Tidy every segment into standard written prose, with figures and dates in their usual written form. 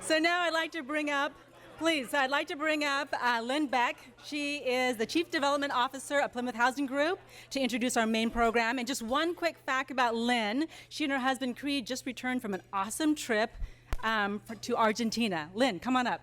So now I'd like to bring up Lynn Beck. She is the Chief Development Officer of Plymouth Housing Group, to introduce our main program. And just one quick fact about Lynn. She and her husband Creed just returned from an awesome trip to Argentina. Lynn, come on up.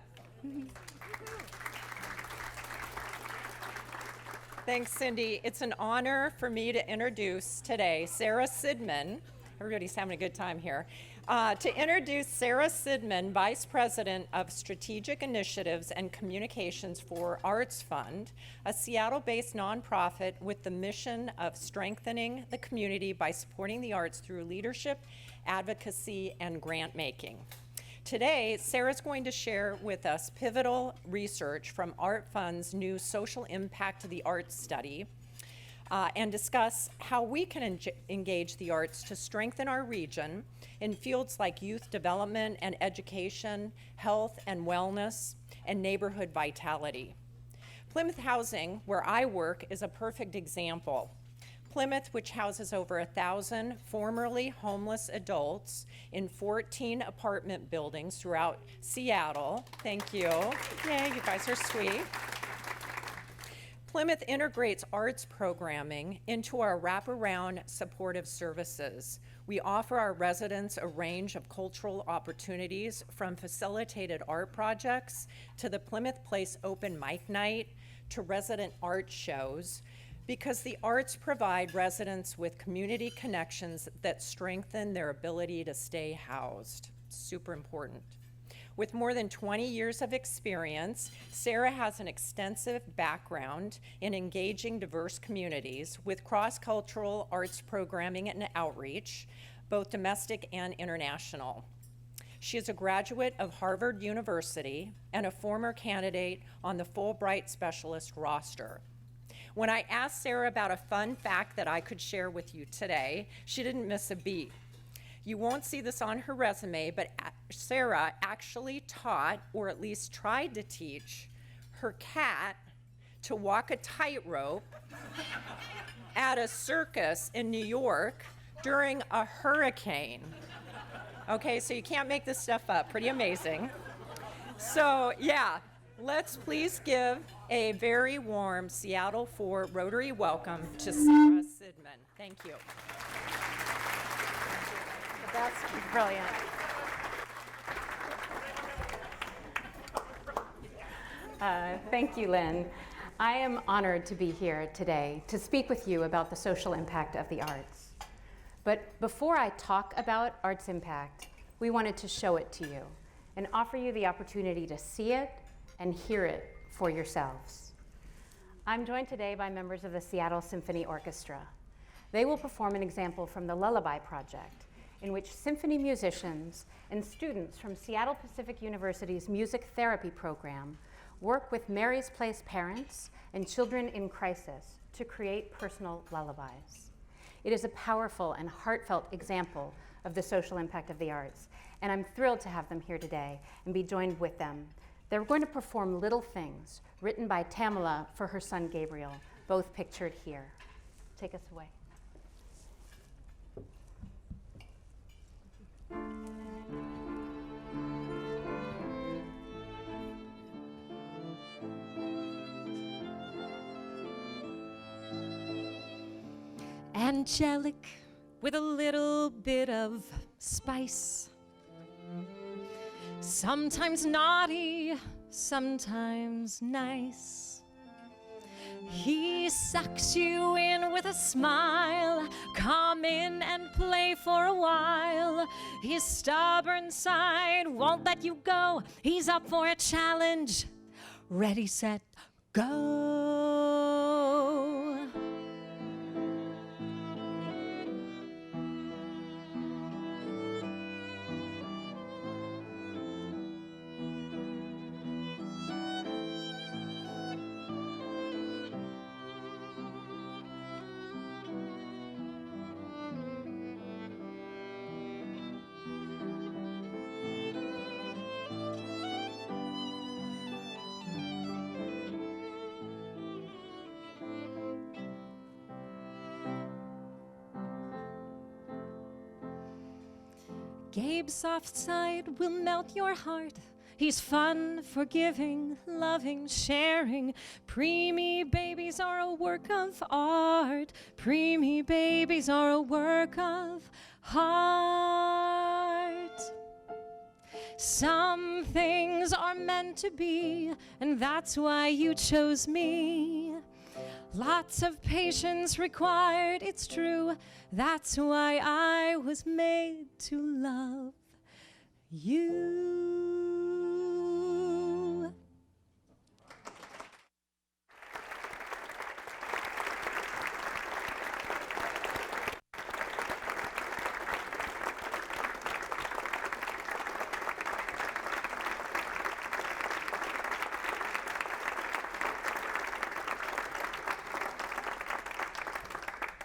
Thanks, Cindy. It's an honor for me to introduce today Sarah Sidman. Everybody's having a good time here. To introduce Sarah Sidman, Vice President of Strategic Initiatives and Communications for ArtsFund, a Seattle-based nonprofit with the mission of strengthening the community by supporting the arts through leadership, advocacy, and grant making. Today, Sarah's going to share with us pivotal research from ArtsFund's new Social Impact of the Arts study, and discuss how we can engage the arts to strengthen our region in fields like youth development and education, health and wellness, and neighborhood vitality. Plymouth Housing, where I work, is a perfect example. Plymouth, which houses over 1,000 formerly homeless adults in 14 apartment buildings throughout Seattle. Thank you. Yay, you guys are sweet. Plymouth integrates arts programming into our wraparound supportive services. We offer our residents a range of cultural opportunities, from facilitated art projects to the Plymouth Place Open Mic Night to resident art shows, because the arts provide residents with community connections that strengthen their ability to stay housed. Super important. With more than 20 years of experience, Sarah has an extensive background in engaging diverse communities with cross-cultural arts programming and outreach, both domestic and international. She is a graduate of Harvard University and a former candidate on the Fulbright Specialist roster. When I asked Sarah about a fun fact that I could share with you today, she didn't miss a beat. You won't see this on her resume, but Sarah actually taught, or at least tried to teach, her cat to walk a tightrope at a circus in New York during a hurricane. Okay, so you can't make this stuff up. Pretty amazing. So yeah, let's please give a very warm Seattle 4 Rotary welcome to Sarah Sidman. Thank you. That's brilliant. Thank you, Lynn. I am honored to be here today to speak with you about the social impact of the arts. But before I talk about arts impact, we wanted to show it to you and offer you the opportunity to see it and hear it for yourselves. I'm joined today by members of the Seattle Symphony Orchestra. They will perform an example from the Lullaby Project, in which symphony musicians and students from Seattle Pacific University's music therapy program work with Mary's Place parents and children in crisis to create personal lullabies. It is a powerful and heartfelt example of the social impact of the arts, and I'm thrilled to have them here today and be joined with them. They're going to perform Little Things, written by Tamala for her son Gabriel, both pictured here. Take us away. Angelic with a little bit of spice. Sometimes naughty, sometimes nice. He sucks you in with a smile. Come in and play for a while. His stubborn side won't let you go. He's up for a challenge. Ready, set, go. Gabe's soft side will melt your heart. He's fun, forgiving, loving, sharing. Preemie babies are a work of art. Preemie babies are a work of art. Some things are meant to be, and that's why you chose me. Lots of patience required, it's true. That's why I was made to love you.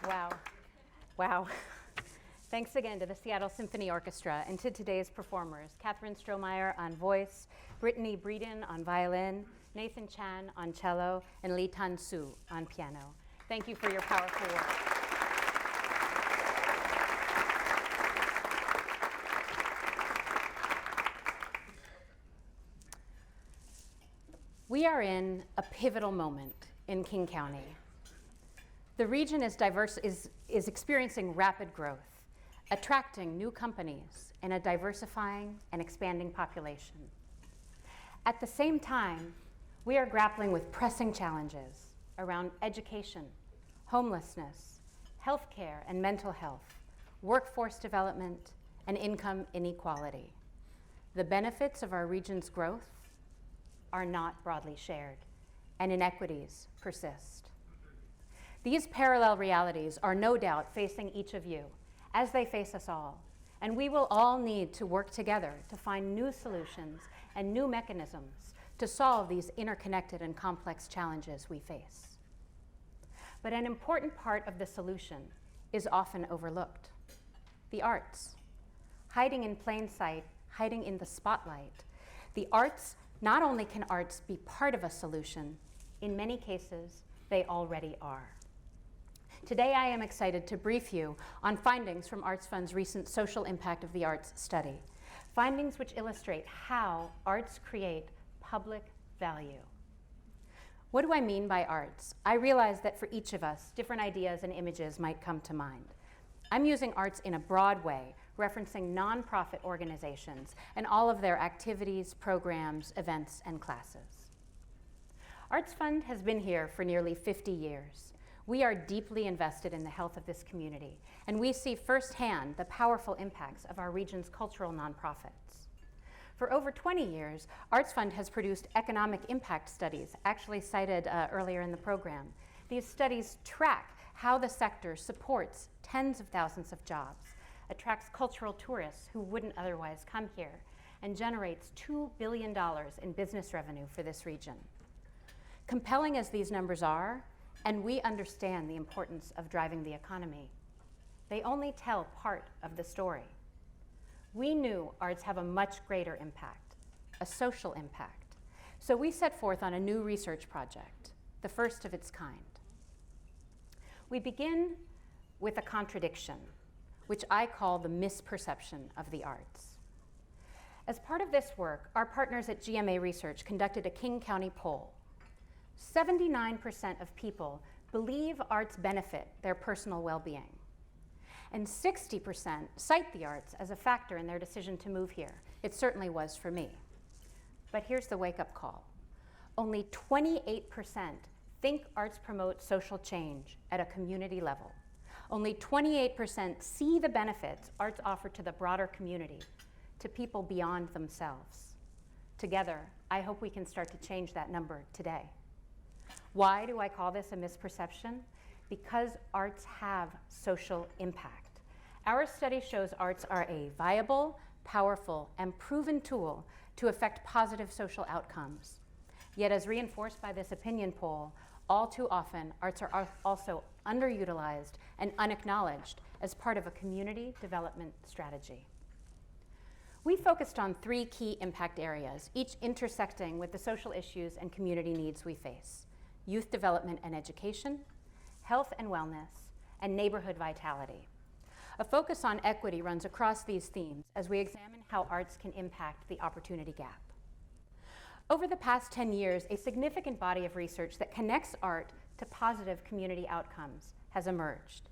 Wow. Wow. Thanks again to the Seattle Symphony Orchestra and to today's performers, Catherine Strohmeyer on voice, Brittany Breeden on violin, Nathan Chan on cello, and Lee Tan Soo on piano. Thank you for your powerful work. We are in a pivotal moment in King County. The region is experiencing rapid growth, attracting new companies and a diversifying and expanding population. At the same time, we are grappling with pressing challenges around education, homelessness, healthcare and mental health, workforce development, and income inequality. The benefits of our region's growth are not broadly shared, and inequities persist. These parallel realities are no doubt facing each of you, as they face us all, and we will all need to work together to find new solutions and new mechanisms to solve these interconnected and complex challenges we face. But an important part of the solution is often overlooked: the arts. Hiding in plain sight, hiding in the spotlight, the arts, not only can arts be part of a solution, in many cases, they already are. Today, I am excited to brief you on findings from ArtsFund's recent Social Impact of the Arts study, findings which illustrate how arts create public value. What do I mean by arts? I realize that for each of us, different ideas and images might come to mind. I'm using arts in a broad way, referencing nonprofit organizations and all of their activities, programs, events, and classes. ArtsFund has been here for nearly 50 years. We are deeply invested in the health of this community, and we see firsthand the powerful impacts of our region's cultural nonprofits. For over 20 years, ArtsFund has produced economic impact studies, actually cited earlier in the program. These studies track how the sector supports tens of thousands of jobs, attracts cultural tourists who wouldn't otherwise come here, and generates $2 billion in business revenue for this region. Compelling as these numbers are, and we understand the importance of driving the economy, they only tell part of the story. We knew arts have a much greater impact, a social impact. So we set forth on a new research project, the first of its kind. We begin with a contradiction, which I call the misperception of the arts. As part of this work, our partners at GMA Research conducted a King County poll. 79% of people believe arts benefit their personal well-being, and 60% cite the arts as a factor in their decision to move here. It certainly was for me. But here's the wake-up call. Only 28% think arts promote social change at a community level. Only 28% see the benefits arts offer to the broader community, to people beyond themselves. Together, I hope we can start to change that number today. Why do I call this a misperception? Because arts have social impact. Our study shows arts are a viable, powerful, and proven tool to affect positive social outcomes. Yet, as reinforced by this opinion poll, all too often, arts are also underutilized and unacknowledged as part of a community development strategy. We focused on 3 key impact areas, each intersecting with the social issues and community needs we face: youth development and education, health and wellness, and neighborhood vitality. A focus on equity runs across these themes as we examine how arts can impact the opportunity gap. Over the past 10 years, a significant body of research that connects art to positive community outcomes has emerged.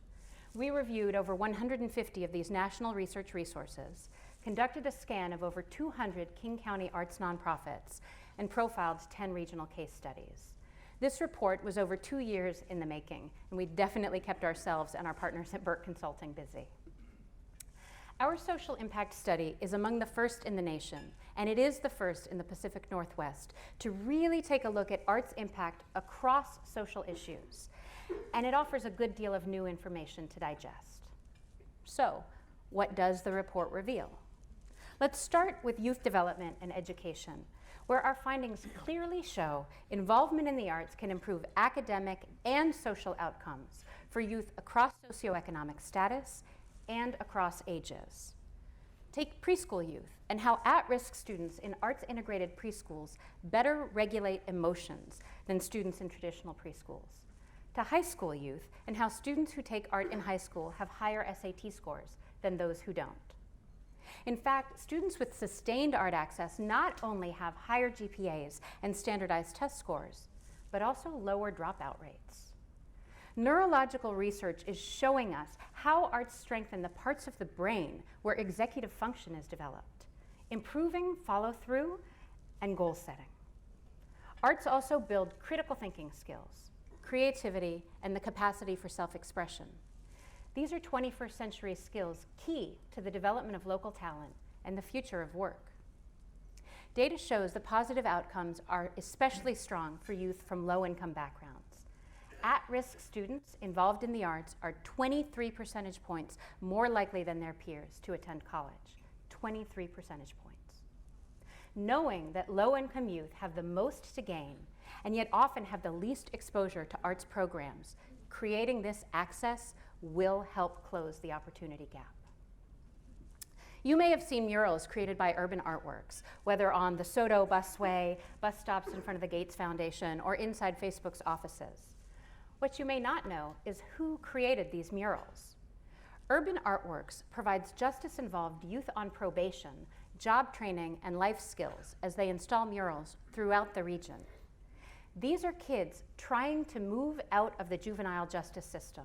We reviewed over 150 of these national research resources, conducted a scan of over 200 King County arts nonprofits, and profiled 10 regional case studies. This report was over 2 years in the making, and we definitely kept ourselves and our partners at Burke Consulting busy. Our social impact study is among the first in the nation, and it is the first in the Pacific Northwest to really take a look at art's impact across social issues, and it offers a good deal of new information to digest. So, what does the report reveal? Let's start with youth development and education, where our findings clearly show involvement in the arts can improve academic and social outcomes for youth across socioeconomic status and across ages. Take preschool youth and how at-risk students in arts-integrated preschools better regulate emotions than students in traditional preschools. To high school youth and how students who take art in high school have higher SAT scores than those who don't. In fact, students with sustained art access not only have higher GPAs and standardized test scores, but also lower dropout rates. Neurological research is showing us how arts strengthen the parts of the brain where executive function is developed, improving follow-through and goal setting. Arts also build critical thinking skills, creativity, and the capacity for self-expression. These are 21st century skills key to the development of local talent and the future of work. Data shows the positive outcomes are especially strong for youth from low-income backgrounds. At-risk students involved in the arts are 23 percentage points more likely than their peers to attend college. 23 percentage points. Knowing that low-income youth have the most to gain and yet often have the least exposure to arts programs, creating this access will help close the opportunity gap. You may have seen murals created by Urban Artworks, whether on the Soto busway, bus stops in front of the Gates Foundation, or inside Facebook's offices. What you may not know is who created these murals. Urban Artworks provides justice-involved youth on probation, job training, and life skills as they install murals throughout the region. These are kids trying to move out of the juvenile justice system,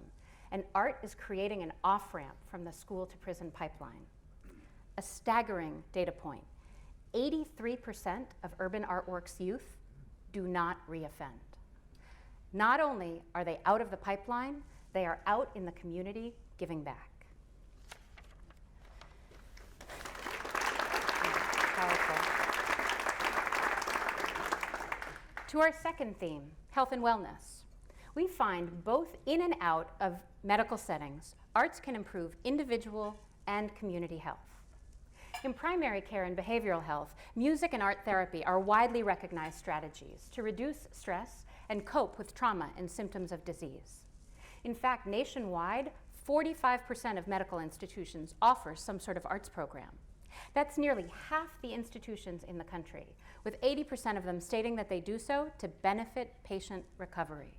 and art is creating an off-ramp from the school to prison pipeline. A staggering data point, 83% of Urban Artworks youth do not reoffend. Not only are they out of the pipeline, they are out in the community giving back. Powerful. To our second theme, health and wellness. We find both in and out of medical settings, arts can improve individual and community health. In primary care and behavioral health, music and art therapy are widely recognized strategies to reduce stress and cope with trauma and symptoms of disease. In fact, nationwide, 45% of medical institutions offer some sort of arts program. That's nearly half the institutions in the country, with 80% of them stating that they do so to benefit patient recovery.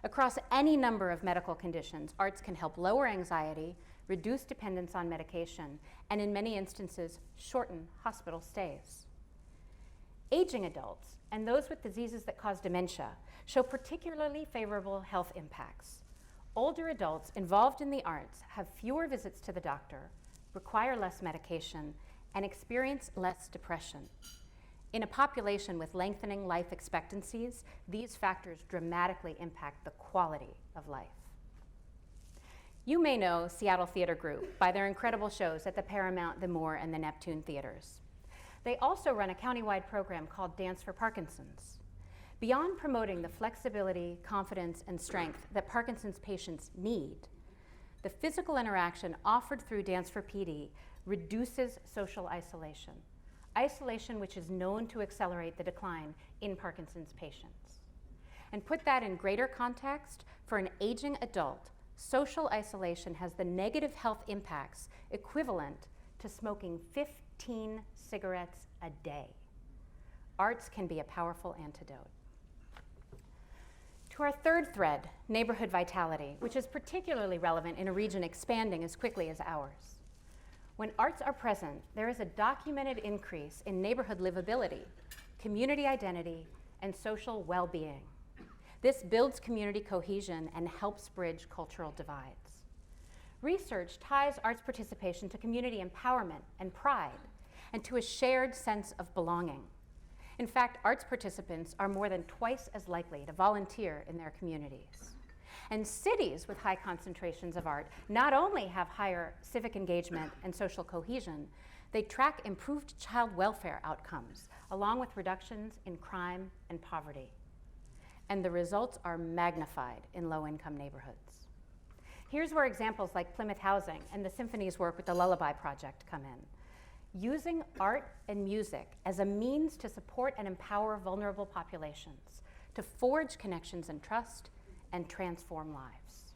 Across any number of medical conditions, arts can help lower anxiety, reduce dependence on medication, and in many instances, shorten hospital stays. Aging adults and those with diseases that cause dementia show particularly favorable health impacts. Older adults involved in the arts have fewer visits to the doctor, require less medication, and experience less depression. In a population with lengthening life expectancies, these factors dramatically impact the quality of life. You may know Seattle Theater Group by their incredible shows at the Paramount, the Moore, and the Neptune theaters. They also run a countywide program called Dance for Parkinson's. Beyond promoting the flexibility, confidence, and strength that Parkinson's patients need, the physical interaction offered through Dance for PD reduces social isolation. Isolation which is known to accelerate the decline in Parkinson's patients. And put that in greater context, for an aging adult, social isolation has the negative health impacts equivalent to smoking 15 cigarettes a day. Arts can be a powerful antidote. To our third thread, neighborhood vitality, which is particularly relevant in a region expanding as quickly as ours. When arts are present, there is a documented increase in neighborhood livability, community identity, and social well-being. This builds community cohesion and helps bridge cultural divides. Research ties arts participation to community empowerment and pride, and to a shared sense of belonging. In fact, arts participants are more than twice as likely to volunteer in their communities. And cities with high concentrations of art not only have higher civic engagement and social cohesion, they track improved child welfare outcomes, along with reductions in crime and poverty. And the results are magnified in low-income neighborhoods. Here's where examples like Plymouth Housing and the Symphony's work with the Lullaby Project come in. Using art and music as a means to support and empower vulnerable populations, to forge connections and trust, and transform lives.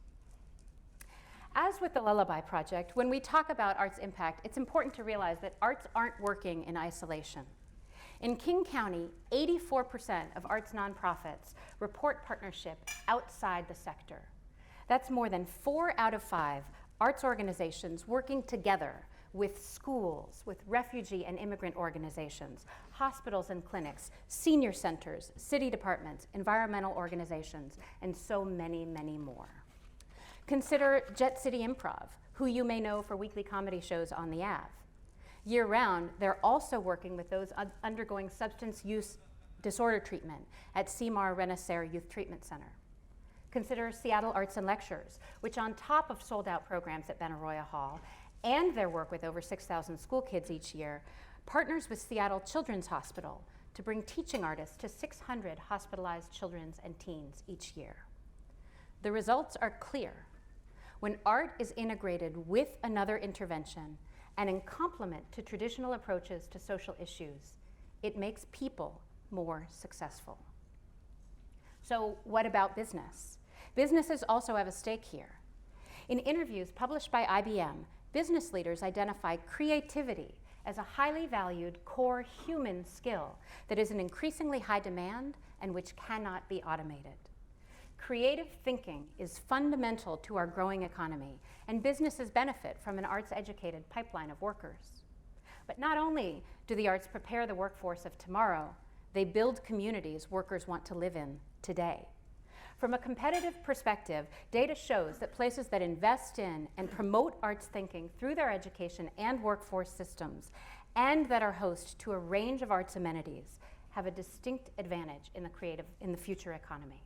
As with the Lullaby Project, when we talk about arts impact, it's important to realize that arts aren't working in isolation. In King County, 84% of arts nonprofits report partnership outside the sector. That's more than 4 out of 5 arts organizations working together with schools, with refugee and immigrant organizations, hospitals and clinics, senior centers, city departments, environmental organizations, and so many, many more. Consider Jet City Improv, who you may know for weekly comedy shows on the Ave. Year-round, they're also working with those undergoing substance use disorder treatment at CMAR Renaissance Youth Treatment Center. Consider Seattle Arts and Lectures, which on top of sold-out programs at Benaroya Hall and their work with over 6,000 school kids each year, partners with Seattle Children's Hospital to bring teaching artists to 600 hospitalized children and teens each year. The results are clear. When art is integrated with another intervention and in complement to traditional approaches to social issues, it makes people more successful. So what about business? Businesses also have a stake here. In interviews published by IBM, business leaders identify creativity as a highly valued core human skill that is in increasingly high demand and which cannot be automated. Creative thinking is fundamental to our growing economy, and businesses benefit from an arts-educated pipeline of workers. But not only do the arts prepare the workforce of tomorrow, they build communities workers want to live in today. From a competitive perspective, data shows that places that invest in and promote arts thinking through their education and workforce systems, and that are host to a range of arts amenities, have a distinct advantage in the future economy.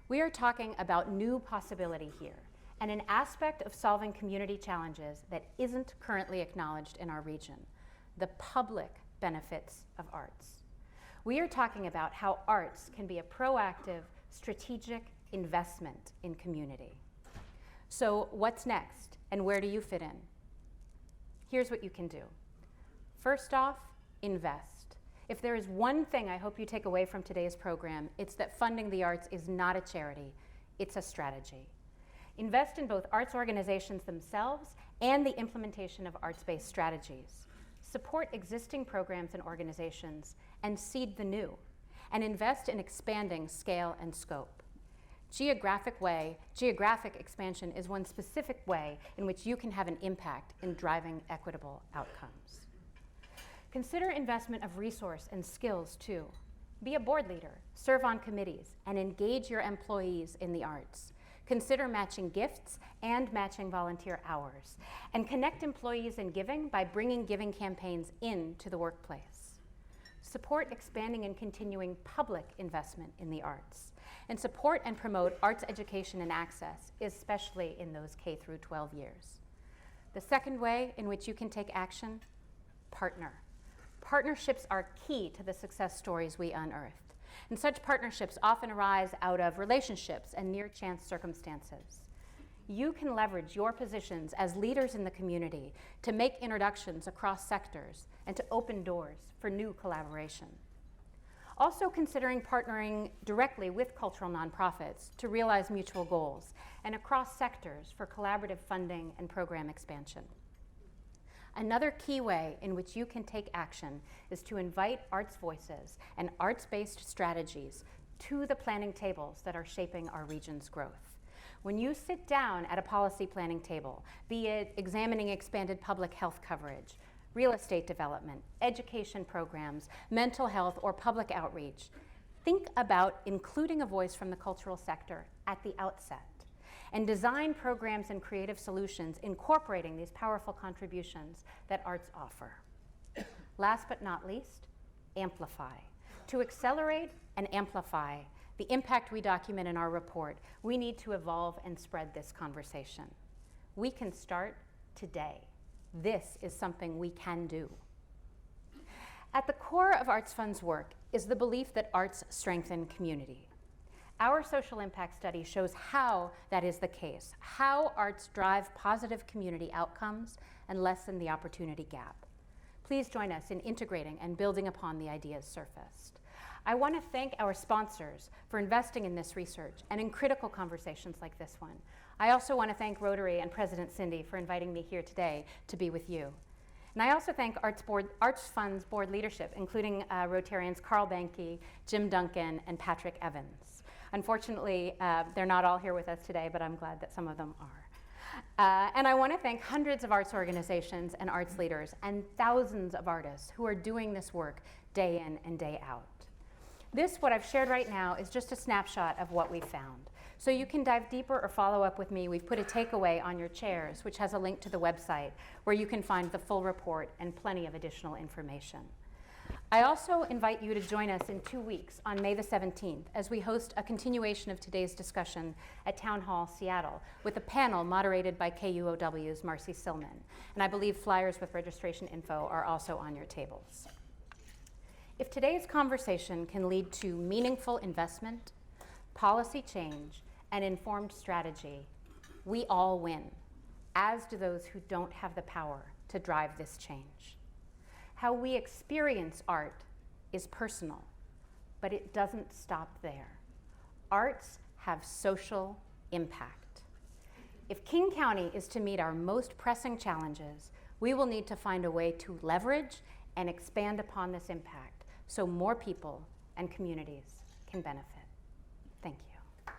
We are talking about new possibility here, and an aspect of solving community challenges that isn't currently acknowledged in our region: the public benefits of arts. We are talking about how arts can be a proactive, strategic investment in community. So what's next, and where do you fit in? Here's what you can do. First off, invest. If there is one thing I hope you take away from today's program, it's that funding the arts is not a charity, it's a strategy. Invest in both arts organizations themselves and the implementation of arts-based strategies. Support existing programs and organizations, and seed the new, and invest in expanding scale and scope. Geographic expansion is one specific way in which you can have an impact in driving equitable outcomes. Consider investment of resource and skills too. Be a board leader, serve on committees, and engage your employees in the arts. Consider matching gifts and matching volunteer hours, and connect employees in giving by bringing giving campaigns into the workplace. Support expanding and continuing public investment in the arts, and support and promote arts education and access, especially in those K through 12 years. The second way in which you can take action: partner. Partnerships are key to the success stories we unearthed. And such partnerships often arise out of relationships and near-chance circumstances. You can leverage your positions as leaders in the community to make introductions across sectors and to open doors for new collaboration. Also considering partnering directly with cultural nonprofits to realize mutual goals, and across sectors for collaborative funding and program expansion. Another key way in which you can take action is to invite arts voices and arts-based strategies to the planning tables that are shaping our region's growth. When you sit down at a policy planning table, be it examining expanded public health coverage, real estate development, education programs, mental health, or public outreach. Think about including a voice from the cultural sector at the outset, and design programs and creative solutions incorporating these powerful contributions that arts offer. Last but not least, amplify. To accelerate and amplify the impact we document in our report, we need to evolve and spread this conversation. We can start today. This is something we can do. At the core of ArtsFund's work is the belief that arts strengthen community. Our social impact study shows how that is the case, how arts drive positive community outcomes and lessen the opportunity gap. Please join us in integrating and building upon the ideas surfaced. I want to thank our sponsors for investing in this research and in critical conversations like this one. I also want to thank Rotary and President Cindy for inviting me here today to be with you. And I also thank ArtsFund's board leadership, including Rotarians Carl Banke, Jim Duncan, and Patrick Evans. Unfortunately, they're not all here with us today, but I'm glad that some of them are. And I want to thank hundreds of arts organizations and arts leaders and thousands of artists who are doing this work day in and day out. This, what I've shared right now, is just a snapshot of what we found. So you can dive deeper or follow up with me. We've put a takeaway on your chairs, which has a link to the website where you can find the full report and plenty of additional information. I also invite you to join us in 2 weeks on May the 17th as we host a continuation of today's discussion at Town Hall, Seattle, with a panel moderated by KUOW's Marcy Sidman. And I believe flyers with registration info are also on your tables. If today's conversation can lead to meaningful investment, policy change, and informed strategy, we all win, as do those who don't have the power to drive this change. How we experience art is personal, but it doesn't stop there. Arts have social impact. If King County is to meet our most pressing challenges, we will need to find a way to leverage and expand upon this impact so more people and communities can benefit. Thank you.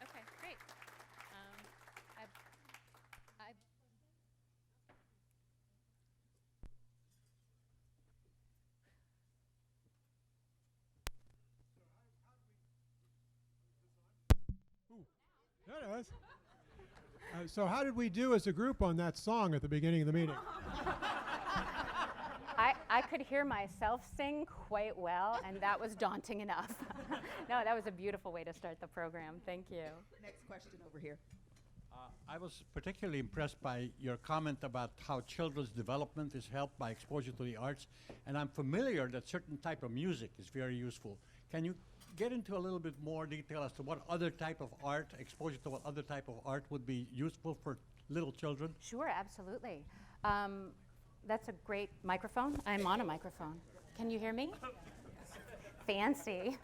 Okay, great. There it is. So how did we do as a group on that song at the beginning of the meeting? I could hear myself sing quite well, and that was daunting enough. No, that was a beautiful way to start the program. Thank you. Next question over here. I was particularly impressed by your comment about how children's development is helped by exposure to the arts, and I'm familiar that certain type of music is very useful. Can you get into a little bit more detail as to what other type of art, exposure to what other type of art would be useful for little children? Sure, absolutely. That's a great microphone. I'm on a microphone. Can you hear me? Fancy.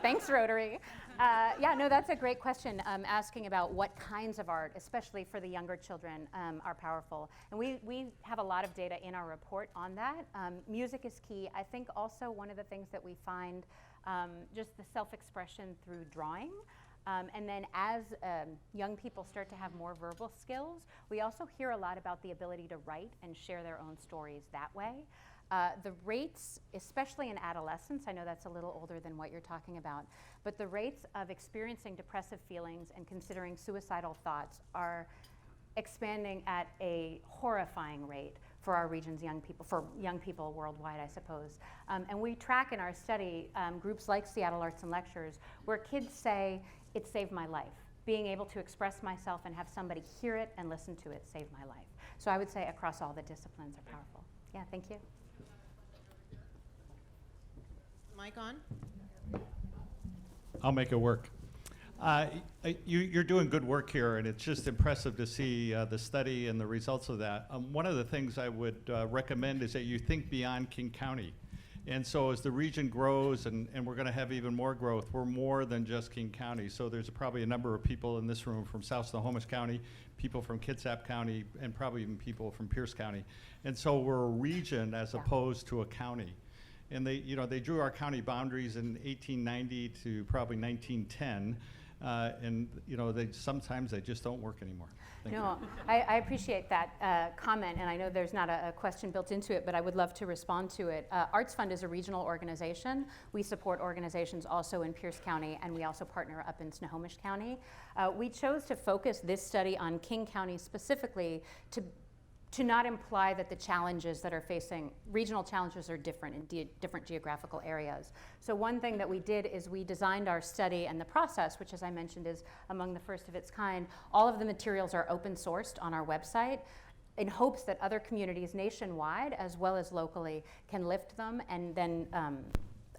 Thanks, Rotary. Yeah, no, that's a great question, asking about what kinds of art, especially for the younger children, are powerful. And we have a lot of data in our report on that. Music is key. I think also one of the things that we find, just the self-expression through drawing. And then as young people start to have more verbal skills, we also hear a lot about the ability to write and share their own stories that way. The rates, especially in adolescence, I know that's a little older than what you're talking about, but the rates of experiencing depressive feelings and considering suicidal thoughts are expanding at a horrifying rate for our region's young people, for young people worldwide, I suppose. And we track in our study groups like Seattle Arts and Lectures, where kids say, "It saved my life." Being able to express myself and have somebody hear it and listen to it saved my life. So I would say across all the disciplines are powerful. Yeah, thank you. Mic on? I'll make it work. You're doing good work here, and it's just impressive to see the study and the results of that. One of the things I would recommend is that you think beyond King County. And so as the region grows, and we're going to have even more growth, we're more than just King County. So there's probably a number of people in this room from South Snohomish County, people from Kitsap County, and probably even people from Pierce County. And so we're a region as opposed to a county. And they drew our county boundaries in 1890 to probably 1910. and sometimes they just don't work anymore. Thank you. No, I appreciate that comment, and I know there's not a question built into it, but I would love to respond to it. ArtsFund is a regional organization. We support organizations also in Pierce County, and we also partner up in Snohomish County. We chose to focus this study on King County specifically to not imply that the challenges that are facing, regional challenges are different in different geographical areas. So one thing that we did is we designed our study and the process, which as I mentioned is among the first of its kind. All of the materials are open sourced on our website in hopes that other communities nationwide as well as locally can lift them and then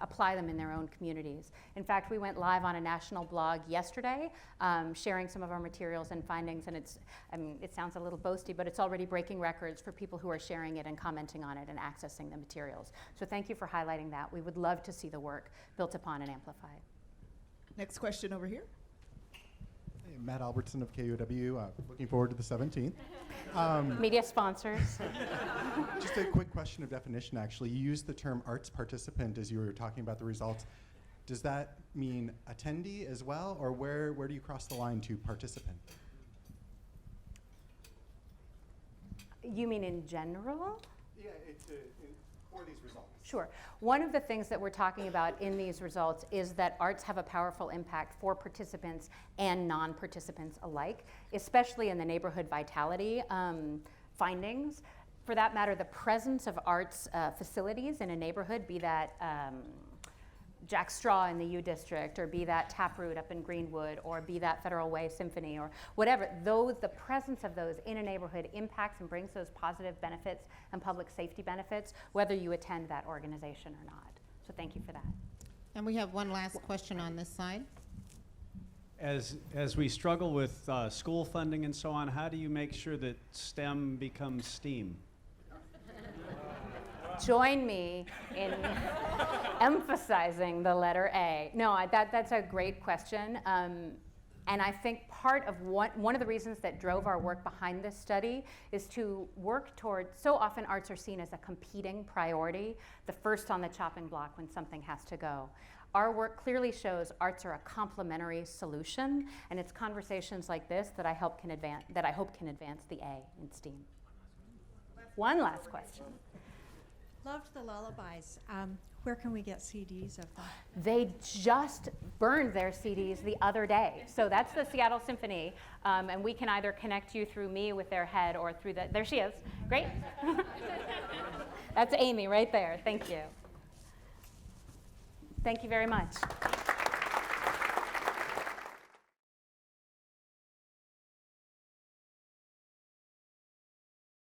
apply them in their own communities. In fact, we went live on a national blog yesterday, sharing some of our materials and findings, and it sounds a little boasty, but it's already breaking records for people who are sharing it and commenting on it and accessing the materials. So thank you for highlighting that. We would love to see the work built upon and amplified. Next question over here. Hey, Matt Albertson of KUW, looking forward to the 17th. Media sponsors. Just a quick question of definition, actually. You used the term arts participant as you were talking about the results. Does that mean attendee as well, or where do you cross the line to participant? You mean in general? Yeah, for these results. Sure. One of the things that we're talking about in these results is that arts have a powerful impact for participants and non-participants alike, especially in the neighborhood vitality findings. For that matter, the presence of arts facilities in a neighborhood, be that Jack Straw in the U District, or be that Taproot up in Greenwood, or be that Federal Way Symphony, or whatever, the presence of those in a neighborhood impacts and brings those positive benefits and public safety benefits, whether you attend that organization or not. So thank you for that. And we have one last question on this side. As we struggle with school funding and so on, how do you make sure that STEM becomes STEAM? Join me in emphasizing the letter A. No, that's a great question. And I think part of one of the reasons that drove our work behind this study is to work toward, so often arts are seen as a competing priority, the first on the chopping block when something has to go. Our work clearly shows arts are a complementary solution, and it's conversations like this that I hope can advance the A in STEAM. One last question. Loved the lullabies. Where can we get CDs of them? They just burned their CDs the other day. So that's the Seattle Symphony. And we can either connect you through me with their head or through there she is. Great. That's Amy right there. Thank you. Thank you very much.